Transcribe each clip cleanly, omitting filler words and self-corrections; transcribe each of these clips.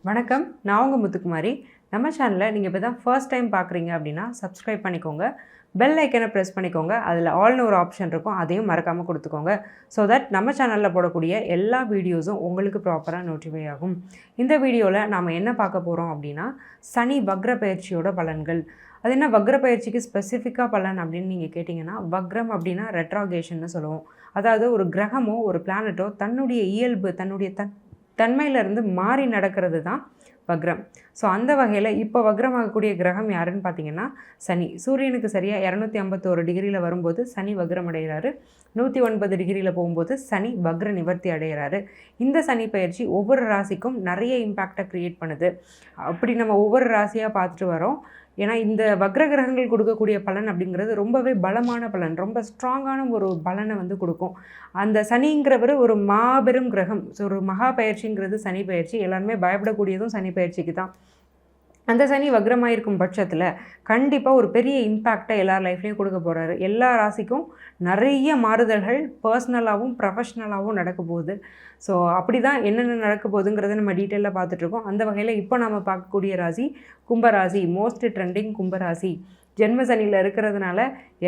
வணக்கம், நான் உங்கள் முத்துக்குமாரி. நம்ம சேனலில் நீங்கள் இப்போ தான் ஃபர்ஸ்ட் டைம் பார்க்குறீங்க அப்படின்னா சப்ஸ்கிரைப் பண்ணிக்கோங்க. பெல் ஐக்கனை ப்ரெஸ் பண்ணிக்கோங்க. அதில் ஆல்னு ஒரு ஆப்ஷன் இருக்கும், அதையும் மறக்காமல் கொடுத்துக்கோங்க. ஸோ தட் நம்ம சேனலில் போடக்கூடிய எல்லா வீடியோஸும் உங்களுக்கு ப்ராப்பராக நோட்டிஃபை ஆகும். இந்த வீடியோவில் நாம் என்ன பார்க்க போகிறோம் அப்படின்னா சனி வக்ர பயிற்சியோட பலன்கள். அது என்ன வக்ர பயிற்சிக்கு ஸ்பெசிஃபிக்காக பலன் அப்படின்னு நீங்கள் கேட்டிங்கன்னா, வக்ரம் அப்படின்னா ரெட்ராகேஷன்னு சொல்லுவோம். அதாவது ஒரு கிரகமோ ஒரு பிளானட்டோ தன்னுடைய இயல்பு தன்னுடைய தன்மையிலேருந்து மாறி நடக்கிறது தான் வக்ரம். ஸோ அந்த வகையில் இப்போ வக்ரமாகக்கூடிய கிரகம் யாருன்னு பார்த்தீங்கன்னா சனி. சூரியனுக்கு சரியாக 251 டிகிரியில் வரும்போது சனி வக்ரம் அடைகிறாரு. 109 டிகிரியில் போகும்போது சனி வக்ர நிவர்த்தி அடைகிறாரு. இந்த சனி பயிற்சி ஒவ்வொரு ராசிக்கும் நிறைய இம்பேக்டை க்ரியேட் பண்ணுது. அப்படி நம்ம ஒவ்வொரு ராசியாக பார்த்துட்டு வரோம். ஏன்னா இந்த வக்ர கிரகங்கள் கொடுக்கக்கூடிய பலன் அப்படிங்கிறது ரொம்பவே பலமான பலன், ரொம்ப ஸ்ட்ராங்கான ஒரு பலனை வந்து கொடுக்கும். அந்த சனிங்கிறவர் ஒரு மாபெரும் கிரகம். ஸோ ஒரு மகா பயிற்சிங்கிறது சனி பயிற்சி. எல்லாருமே பயப்படக்கூடியதும் சனி பயிற்சிக்கு தான். அந்த சனி வக்ரமாக இருக்கும் பட்சத்தில் கண்டிப்பாக ஒரு பெரிய இம்பேக்டை எல்லார் லைஃப்லேயும் கொடுக்க போகிறாரு. எல்லா ராசிக்கும் நிறைய மாறுதல்கள் பர்சனலாகவும் ப்ரொஃபஷ்னலாகவும் நடக்க போகுது. ஸோ அப்படி தான் என்னென்ன நடக்க போகுதுங்கிறத நம்ம டீட்டெயிலாக பார்த்துட்ருக்கோம். அந்த வகையில் இப்போ நம்ம பார்க்கக்கூடிய ராசி கும்பராசி. மோஸ்ட் ட்ரெண்டிங் கும்பராசி. ஜென்ம சனியில் இருக்கிறதுனால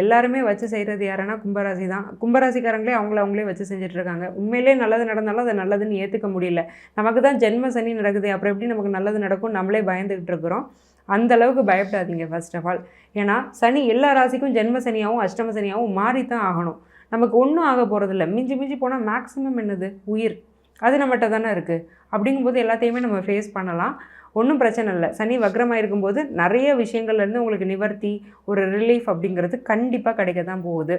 எல்லாருமே வச்சு செய்கிறது யாருன்னா கும்பராசி தான். கும்பராசிக்காரங்களே அவங்களே வச்சு செஞ்சிட்ருக்காங்க. உண்மையிலே நல்லது நடந்தாலும் அதை நல்லதுன்னு ஏற்றுக்க முடியல. நமக்கு தான் ஜென்ம சனி நடக்குது, அப்புறம் எப்படி நமக்கு நல்லது நடக்கும் நம்மளே பயந்துக்கிட்டு இருக்கிறோம். அந்தளவுக்கு பயப்படாதீங்க ஃபர்ஸ்ட் ஆஃப் ஆல். ஏன்னா சனி எல்லா ராசிக்கும் ஜென்ம சனியாகவும் அஷ்டம சனியாகவும் மாறித்தான் ஆகணும். நமக்கு ஒன்றும் ஆக போகிறதில்ல. மிஞ்சி போனால் மேக்ஸிமம் என்னது உயிர், அது நம்மகிட்ட தானே இருக்குது. அப்படிங்கும்போது எல்லாத்தையுமே நம்ம ஃபேஸ் பண்ணலாம், ஒன்றும் பிரச்சனை இல்லை. சனி வக்ரமாக இருக்கும்போது நிறைய விஷயங்கள்லேருந்து உங்களுக்கு நிவர்த்தி, ஒரு ரிலீஃப் அப்படிங்கிறது கண்டிப்பாக கிடைக்க தான் போகுது.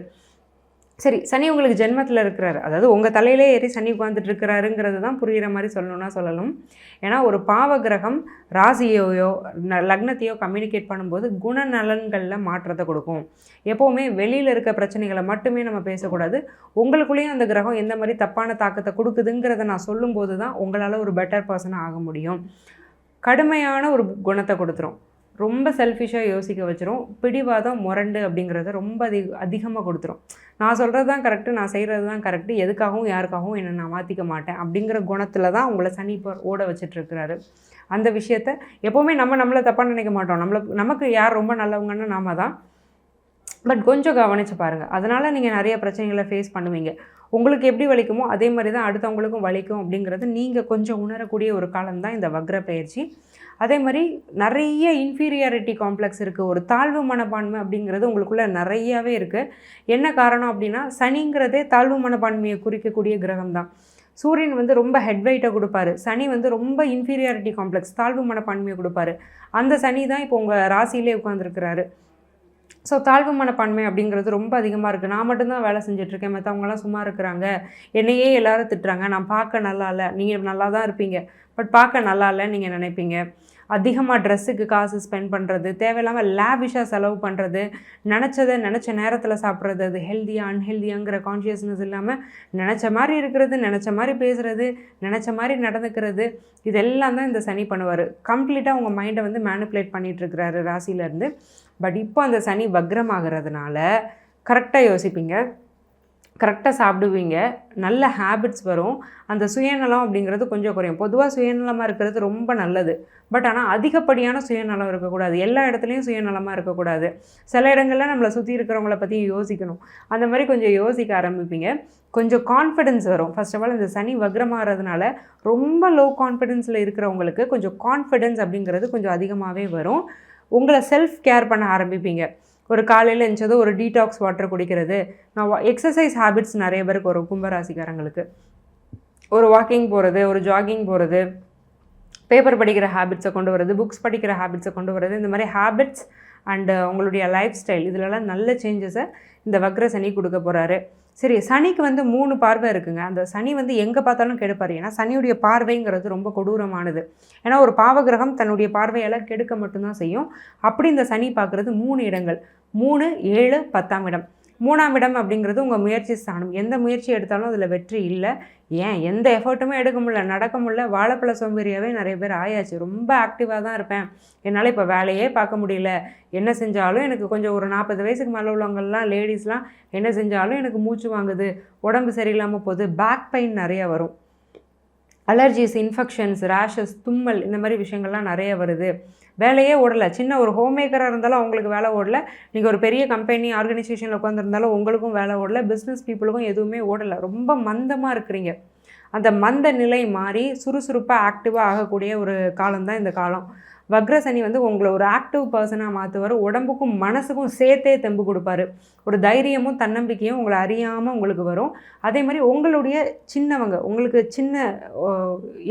சரி, சனி உங்களுக்கு ஜென்மத்தில் இருக்கிறாரு, அதாவது உங்கள் தலையிலே ஏறி சனி உட்காந்துட்டு இருக்கிறாருங்கிறது தான் புரிகிற மாதிரி சொல்லணும்னா சொல்லணும். ஏன்னா ஒரு பாவ கிரகம் ராசியையோ லக்னத்தையோ கம்யூனிகேட் பண்ணும்போது குணநலன்களில் மாற்றத்தை கொடுக்கும். எப்போவுமே வெளியில் இருக்க பிரச்சனைகளை மட்டுமே நம்ம பேசக்கூடாது. உங்களுக்குள்ளேயும் அந்த கிரகம் எந்த மாதிரி தப்பான தாக்கத்தை கொடுக்குதுங்கிறத நான் சொல்லும்போது தான் உங்களால் ஒரு பெட்டர் பர்சனாக ஆக முடியும். கடுமையான ஒரு குணத்தை கொடுத்துரும், ரொம்ப செல்ஃபிஷாக யோசிக்க வச்சிரும், பிடிவாதம் முரண்டு அப்படிங்கிறத ரொம்ப அதிகமாக கொடுத்துரும். நான் சொல்கிறது தான் கரெக்டு, நான் செய்கிறது தான் கரெக்டு, எதுக்காகவும் யாருக்காகவும் என்னை நான் மாற்றிக்க மாட்டேன் அப்படிங்கிற குணத்தில் தான் உங்களை சனி இப்போ ஓட வச்சிட்ருக்கிறாரு. அந்த விஷயத்த எப்போவுமே நம்மளை தப்பாக நினைக்க மாட்டோம். நமக்கு யார் ரொம்ப நல்லவங்கன்னு நாம தான். பட் கொஞ்சம் கவனித்து பாருங்கள். அதனால் நீங்கள் நிறைய பிரச்சனைகளை ஃபேஸ் பண்ணுவீங்க. உங்களுக்கு எப்படி வலிக்குமோ அதே மாதிரி தான் அடுத்தவங்களுக்கும் வலிக்கும் அப்படிங்கிறது நீங்கள் கொஞ்சம் உணரக்கூடிய ஒரு காலம் தான் இந்த வக்ர பயிற்சி. அதே மாதிரி நிறைய இன்ஃபீரியாரிட்டி காம்ப்ளெக்ஸ் இருக்குது. ஒரு தாழ்வு மனப்பான்மை அப்படிங்கிறது உங்களுக்குள்ளே நிறையாவே இருக்குது. என்ன காரணம் அப்படின்னா சனிங்கிறதே தாழ்வு மனப்பான்மையை குறிக்கக்கூடிய கிரகம் தான். சூரியன் வந்து ரொம்ப ஹெட்வைட்டை கொடுப்பாரு, சனி வந்து ரொம்ப இன்ஃபீரியாரிட்டி காம்ப்ளெக்ஸ் தாழ்வு மனப்பான்மையை கொடுப்பாரு. அந்த சனி தான் இப்போ உங்கள் ராசியிலே உட்காந்துருக்கிறாரு. ஸோ தாழ்வு மனப்பான்மை அப்படிங்கிறது ரொம்ப அதிகமாக இருக்குது. நான் மட்டும்தான் வேலை செஞ்சிட்ருக்கேன், மற்றவங்களாம் சும்மா இருக்கிறாங்க, என்னையே எல்லோரும் திட்டுறாங்க, நான் பார்க்க நல்லா இல்லை. நீங்கள் நல்லா தான் இருப்பீங்க, பட் பார்க்க நல்லா இல்லைன்னு நீங்கள் நினைப்பீங்க. அதிகமாக ட்ரெஸ்ஸுக்கு காசு ஸ்பெண்ட் பண்ணுறது, தேவையில்லாமல் லேவிஷாக செலவு பண்ணுறது, நினச்ச நேரத்தில் சாப்பிட்றது, அது ஹெல்த்தியாக அன்ஹெல்தியாங்கிற கான்ஷியஸ்னஸ் இல்லாமல் நினச்ச மாதிரி இருக்கிறது, நினச்ச மாதிரி பேசுகிறது, நினச்ச மாதிரி நடந்துக்கிறது, இதெல்லாம் தான் இந்த சனி பண்ணுவார். கம்ப்ளீட்டாக உங்கள் மைண்டை வந்து மேனிப்புலேட் பண்ணிகிட்ருக்கிறாரு ராசியிலேருந்து. பட் இப்போ அந்த சனி வக்ரமாகிறதுனால கரெக்டாக யோசிப்பீங்க, கரெக்டாக சாப்பிடுவீங்க, நல்ல ஹேபிட்ஸ் வரும். அந்த சுயநலம் அப்படிங்கிறது கொஞ்சம் குறையும். பொதுவாக சுயநலமாக இருக்கிறது ரொம்ப நல்லது. பட் ஆனால் அதிகப்படியான சுயநலம் இருக்கக்கூடாது. எல்லா இடத்துலையும் சுயநலமாக இருக்கக்கூடாது. சில இடங்களில் நம்மளை சுற்றி இருக்கிறவங்கள பற்றி யோசிக்கணும். அந்த மாதிரி கொஞ்சம் யோசிக்க ஆரம்பிப்பீங்க. கொஞ்சம் கான்ஃபிடென்ஸ் வரும். ஃபர்ஸ்ட் ஆஃப் ஆல் இந்த சனி வக்ரமாகிறதுனால ரொம்ப லோ கான்ஃபிடென்ஸில் இருக்கிறவங்களுக்கு கொஞ்சம் கான்ஃபிடென்ஸ் அப்படிங்கிறது கொஞ்சம் அதிகமாகவே வரும். உங்களை செல்ஃப் கேர் பண்ண ஆரம்பிப்பீங்க. ஒரு காலையில் எழுந்ததும் ஒரு டீடாக்ஸ் வாட்டர் குடிக்கிறது, நான் எக்ஸசைஸ் ஹேபிட்ஸ் நிறைய பேருக்கு வரும். கும்பராசிக்காரங்களுக்கு ஒரு வாக்கிங் போகிறது, ஒரு ஜாகிங் போகிறது, பேப்பர் படிக்கிற ஹேபிட்ஸை கொண்டு வரது, புக்ஸ் படிக்கிற ஹேபிட்ஸை கொண்டு வரது, இந்த மாதிரி ஹேபிட்ஸ் அண்டு உங்களுடைய லைஃப் ஸ்டைல் இதிலெல்லாம் நல்ல சேஞ்சஸை இந்த வக்ர சனி கொடுக்க போகிறாரு. சரி, சனிக்கு வந்து 3 பார்வை இருக்குங்க. அந்த சனி வந்து எங்கே பார்த்தாலும் கெடுப்பார். ஏன்னா சனியுடைய பார்வைங்கிறது ரொம்ப கொடூரமானது. ஏன்னா ஒரு பாவகிரகம் தன்னுடைய பார்வையால் கெடுக்க மட்டும்தான் செய்யும். அப்படி இந்த சனி பார்க்குறது 3 இடங்கள், 3, 7, 10ஆம் இடம். 3ஆம் இடம் அப்படிங்கிறது உங்கள் முயற்சி ஸ்தானம். எந்த முயற்சி எடுத்தாலும் அதில் வெற்றி இல்லை. ஏன் எந்த எஃபர்ட்டுமே எடுக்க முடியல, நடக்க முடியல, வாழைப்பழ சோம்பேறியாகவே நிறைய பேர் ஆயாச்சு. ரொம்ப ஆக்டிவாக தான் இருப்பேன், என்னால் இப்போ வேலையே பார்க்க முடியல, என்ன செஞ்சாலும் எனக்கு கொஞ்சம் ஒரு 40 வயசுக்கு மேலே உள்ளவங்கள்லாம் லேடிஸ்லாம் என்ன செஞ்சாலும் எனக்கு மூச்சு வாங்குது, உடம்பு சரியில்லாமல் போகுது, பேக் பெயின் நிறையா வரும். அலர்ஜிஸ், இன்ஃபெக்ஷன்ஸ், ரேஷஸ், தும்மல் இந்த மாதிரி விஷயங்கள்லாம் நிறைய வருது. வேலையே ஓடலை. சின்ன ஒரு ஹோம் மேக்கராக இருந்தாலும் அவங்களுக்கு வேலை ஓடலை. நீங்கள் ஒரு பெரிய கம்பெனி ஆர்கனைசேஷனில் உட்காந்துருந்தாலும் உங்களுக்கும் வேலை ஓடலை. பிஸ்னஸ் பீப்புளுக்கும் எதுவுமே ஓடலை. ரொம்ப மந்தமாக இருக்கிறீங்க. அந்த மந்த நிலை மாறி சுறுசுறுப்பாக ஆக்டிவாக ஆகக்கூடிய ஒரு காலம் தான் இந்த காலம். வக்ரசனி வந்து உங்களை ஒரு ஆக்டிவ் பர்சனாக மாற்றுவார். உடம்புக்கும் மனசுக்கும் சேர்த்தே தெம்பு கொடுப்பாரு. ஒரு தைரியமும் தன்னம்பிக்கையும் உங்களை அறியாமல் உங்களுக்கு வரும். அதே மாதிரி உங்களுடைய சின்னவங்க, உங்களுக்கு சின்ன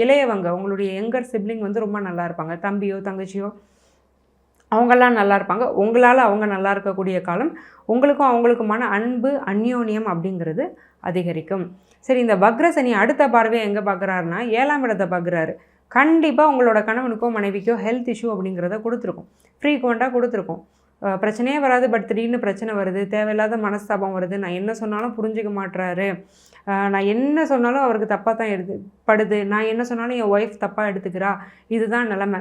இளையவங்க, உங்களுடைய யங்கர் சிப்ளிங் வந்து ரொம்ப நல்லா இருப்பாங்க. தம்பியோ தங்கச்சியோ அவங்கெல்லாம் நல்லா இருப்பாங்க. உங்களால் அவங்க நல்லா இருக்கக்கூடிய காலம். உங்களுக்கும் அவங்களுக்குமான அன்பு, அந்யோன்யம் அப்படிங்கிறது அதிகரிக்கும். சரி, இந்த வக்ரசனி அடுத்த பார்வையை எங்கே பார்க்குறாருன்னா 7ஆம் இடத்தை பார்க்குறாரு. கண்டிப்பாக உங்களோட கணவனுக்கோ மனைவிக்கோ ஹெல்த் இஷ்யூ அப்படிங்கிறத கொடுத்துருக்கும். ஃப்ரீக்வெண்ட்டாக கொடுத்துருக்கும். பிரச்சனையே வராது, பட் திடீர்னு பிரச்சனை வருது, தேவையில்லாத மனஸ்தாபம் வருது, நான் என்ன சொன்னாலும் புரிஞ்சிக்க மாட்டுறாரு, நான் என்ன சொன்னாலும் அவருக்கு தப்பாக தான் படுது, நான் என்ன சொன்னாலும் என் ஒய்ஃப் தப்பாக எடுத்துக்கிறா, இதுதான் நிலமை.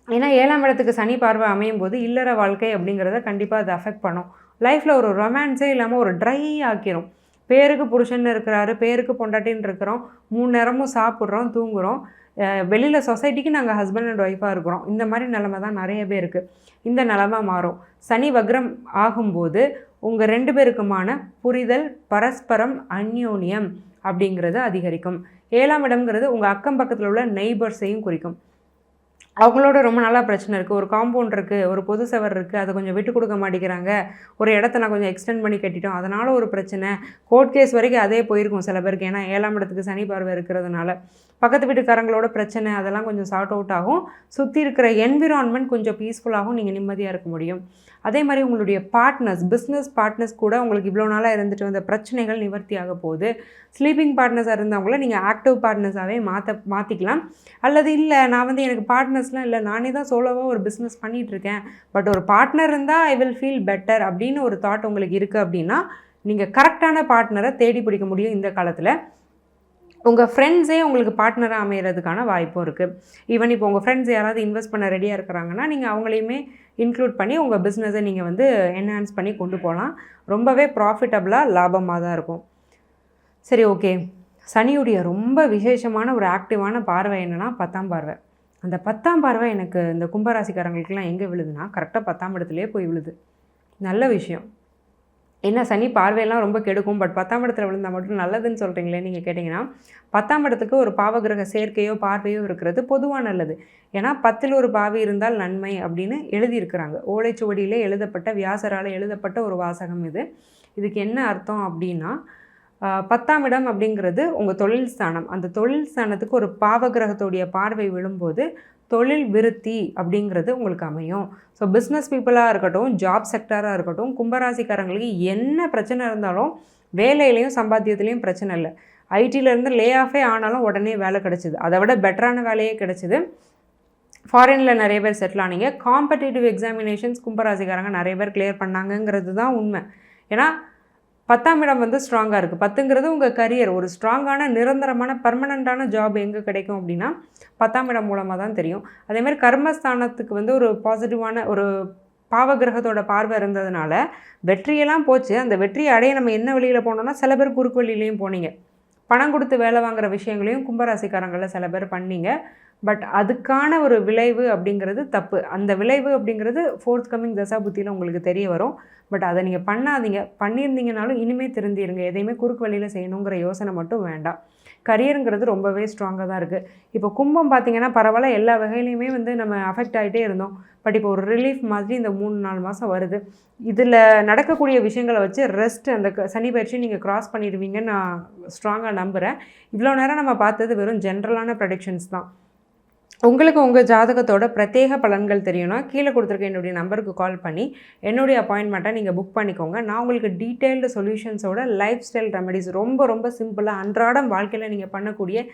ஏன்னா 7ஆம் இடத்துக்கு சனி பார்வை அமையும் போது இல்லற வாழ்க்கை அப்படிங்கிறத கண்டிப்பாக அது அஃபெக்ட் பண்ணும். லைஃப்பில் ஒரு ரொமான்ஸே இல்லாமல் ஒரு ட்ரை ஆக்கிரும். பேருக்கு புருஷன் இருக்கிறாரு, பேருக்கு பொண்டாட்டின்னு இருக்கிறோம், 3 நேரமும் சாப்பிட்றோம், தூங்குகிறோம், வெளியில் சொசைட்டிக்கு நாங்கள் ஹஸ்பண்ட் அண்ட் ஒய்ஃபாக இருக்கிறோம். இந்த மாதிரி நிலமை தான் நிறைய பேருக்கு. இந்த நிலமை மாறும். சனி வக்ரம் ஆகும்போது உங்கள் 2 பேருக்குமான புரிதல், பரஸ்பரம் அந்யோன்யம் அப்படிங்கிறது அதிகரிக்கும். 7ஆம் இடம்ங்கிறது உங்கள் அக்கம் பக்கத்தில் உள்ள நெய்பர்ஸையும் குறிக்கும். அவங்களோட ரொம்ப நாளாக பிரச்சனை இருக்குது. ஒரு காம்பவுண்ட் இருக்குது, ஒரு பொது செவர் இருக்குது, அதை கொஞ்சம் விட்டு கொடுக்க மாட்டேங்கிறாங்க. ஒரு இடத்த நான் கொஞ்சம் எக்ஸ்டெண்ட் பண்ணி கட்டிட்டோம், அதனால் ஒரு பிரச்சனை. கோர்ட் கேஸ் வரைக்கும் அதே போயிருக்கும் சில பேருக்கு. ஏன்னா 7ஆம் இடத்துக்கு சனி பார்வை இருக்கிறதுனால பக்கத்து வீட்டுக்காரங்களோட பிரச்சனை அதெல்லாம் கொஞ்சம் சார்ட் அவுட் ஆகும். சுற்றி இருக்கிற என்விரான்மெண்ட் கொஞ்சம் பீஸ்ஃபுல்லாகவும் நீங்கள் நிம்மதியாக இருக்க முடியும். அதே மாதிரி உங்களுடைய பார்ட்னர்ஸ், பிஸ்னஸ் பார்ட்னர்ஸ் கூட உங்களுக்கு இவ்வளோ நாளாக இருந்துட்டு வந்த பிரச்சனைகள் நிவர்த்தி ஆக போகுது. ஸ்லீப்பிங் பார்ட்னர்ஸாக இருந்தவங்கள நீங்கள் ஆக்டிவ் பார்ட்னர்ஸாகவே மாற்றிக்கலாம். அல்லது இல்லை, நான் வந்து எனக்கு பார்ட்னர்ஸ்லாம் இல்லை, நானே தான் சோலோவாக ஒரு பிஸ்னஸ் பண்ணிகிட்ருக்கேன், பட் ஒரு பார்ட்னர் இருந்தால் ஐ வில் ஃபீல் பெட்டர் அப்படின்னு ஒரு தாட் உங்களுக்கு இருக்குது அப்படின்னா நீங்கள் கரெக்டான பார்ட்னரை தேடி பிடிக்க முடியும் இந்த காலத்தில். உங்கள் ஃப்ரெண்ட்ஸே உங்களுக்கு பார்ட்னராக அமைகிறதுக்கான வாய்ப்பும் இருக்குது. ஈவன் இப்போ உங்கள் ஃப்ரெண்ட்ஸ் யாராவது இன்வெஸ்ட் பண்ண ரெடியாக இருக்கிறாங்கன்னா நீங்கள் அவங்களையுமே இன்க்ளூட் பண்ணி உங்கள் பிஸ்னஸை நீங்கள் வந்து என்ஹான்ஸ் பண்ணி கொண்டு போகலாம். ரொம்பவே ப்ராஃபிட்டபுளாக லாபமாக தான் இருக்கும். சரி, ஓகே. சனியுடைய ரொம்ப விசேஷமான ஒரு ஆக்டிவான பார்வை என்னென்னா 10ஆம் பார்வை. அந்த 10ஆம் பார்வை எனக்கு இந்த கும்பராசிக்காரங்களுக்கெல்லாம் எங்கே விழுதுன்னா கரெக்டாக 10ஆம் இடத்துலையே போய் விழுது. நல்ல விஷயம். என்ன சனி பார்வையெல்லாம் ரொம்ப கெடுக்கும், பட் 10ஆம் இடத்துல விழுந்தால் மட்டும் நல்லதுன்னு சொல்கிறீங்களே நீங்கள் கேட்டிங்கன்னா, 10ஆம் இடத்துக்கு ஒரு பாவகிரக சேர்க்கையோ பார்வையோ இருக்கிறது பொதுவாக நல்லது. ஏன்னா 10ல் ஒரு பாவி இருந்தால் நன்மை அப்படின்னு எழுதியிருக்கிறாங்க. ஓலைச்சுவடியிலே எழுதப்பட்ட, வியாசரால் எழுதப்பட்ட ஒரு வாசகம் இது. இதுக்கு என்ன அர்த்தம் அப்படின்னா, 10ஆம் இடம் அப்படிங்கிறது உங்கள் தொழில் ஸ்தானம். அந்த தொழில் ஸ்தானத்துக்கு ஒரு பாவகிரகத்துடைய பார்வை விழும்போது தொழில் விருத்தி அப்படிங்கிறது உங்களுக்கு அமையும். ஸோ பிஸ்னஸ் பீப்புளாக இருக்கட்டும், ஜாப் செக்டராக இருக்கட்டும், கும்பராசிக்காரங்களுக்கு என்ன பிரச்சனை இருந்தாலும் வேலையிலையும் சம்பாத்தியத்துலேயும் பிரச்சனை இல்லை. ஐடியிலேருந்து லே ஆஃபே ஆனாலும் உடனே வேலை கிடச்சிது, அதை விட பெட்டரான வேலையே கிடச்சிது. ஃபாரினில் நிறைய பேர் செட்டில் ஆனீங்க. காம்படிட்டிவ் எக்ஸாமினேஷன்ஸ் கும்பராசிக்காரங்க நிறைய பேர் கிளியர் பண்ணாங்கங்கிறது தான் உண்மை. ஏன்னா 10ஆம் இடம் வந்து ஸ்ட்ராங்காக இருக்குது. 10ங்கிறது உங்கள் கரியர். ஒரு ஸ்ட்ராங்கான நிரந்தரமான பர்மனண்ட்டான ஜாப் எங்கே கிடைக்கும் அப்படின்னா 10ஆம் இடம் மூலமாக தான் தெரியும். அதேமாதிரி கர்மஸ்தானத்துக்கு வந்து ஒரு பாசிட்டிவான ஒரு பாவகிரகத்தோட பார்வை இருந்ததுனால வெற்றியெல்லாம் போச்சு. அந்த வெற்றியை அடைய நம்ம என்ன வழியில் போனோம்னா, சில பேர் குறுக்கு வழியிலையும் போனீங்க. பணம் கொடுத்து வேலை வாங்குகிற விஷயங்களையும் கும்பராசிக்காரங்களில் சில பேர் பண்ணீங்க. பட் அதுக்கான ஒரு விளைவு அப்படிங்கிறது தப்பு. அந்த விளைவு அப்படிங்கிறது ஃபோர்த் கம்மிங் தசாபுத்தியில் உங்களுக்கு தெரிய வரும். பட் அதை நீங்கள் பண்ணாதீங்க. பண்ணியிருந்தீங்கனாலும் இனிமேல் திருந்திருங்க. எதையுமே குறுக்கு வழியில் செய்யணுங்கிற யோசனை மட்டும் வேண்டாம். கரியருங்கிறது ரொம்பவே ஸ்ட்ராங்காக தான் இருக்குது. இப்போ கும்பம் பார்த்திங்கன்னா பரவாயில்ல, எல்லா வகையிலையுமே வந்து நம்ம அஃபெக்ட் ஆகிட்டே இருந்தோம். பட் இப்போ ஒரு ரிலீஃப் மாதிரி இந்த 3-4 மாதம் வருது. இதில் நடக்கக்கூடிய விஷயங்களை வச்சு ரெஸ்ட், அந்த சனி பயிற்சி நீங்கள் கிராஸ் பண்ணிடுவீங்கன்னு நான் ஸ்ட்ராங்காக நம்புகிறேன். இவ்வளோ நேரம் நம்ம பார்த்தது வெறும் ஜென்ரலான ப்ரெடிக்ஷன்ஸ் தான். உங்களுக்கு உங்கள் ஜாதகத்தோட பிரத்யேக பலன்கள் தெரியும்னா கீழே கொடுத்துருக்க என்னுடைய நம்பருக்கு கால் பண்ணி என்னுடைய அப்பாயின்மெண்ட்டை நீங்கள் புக் பண்ணிக்கோங்க. நான் உங்களுக்கு டீட்டெயில்டு சொல்யூஷன்ஸோட லைஃப் ஸ்டைல் ரெமெடிஸ் ரொம்ப ரொம்ப சிம்பிளாக அன்றாடம் வாழ்க்கையில் நீங்கள் பண்ணக்கூடிய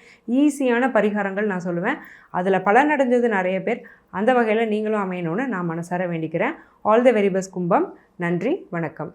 ஈஸியான பரிகாரங்கள் நான் சொல்லுவேன். அதில் பலனடைஞ்சது நிறைய பேர். அந்த வகையில் நீங்களும் அமையணும்னு நான் மனசார வேண்டிக்கிறேன். ஆல் தி வெரி பெஸ்ட் கும்பம். நன்றி, வணக்கம்.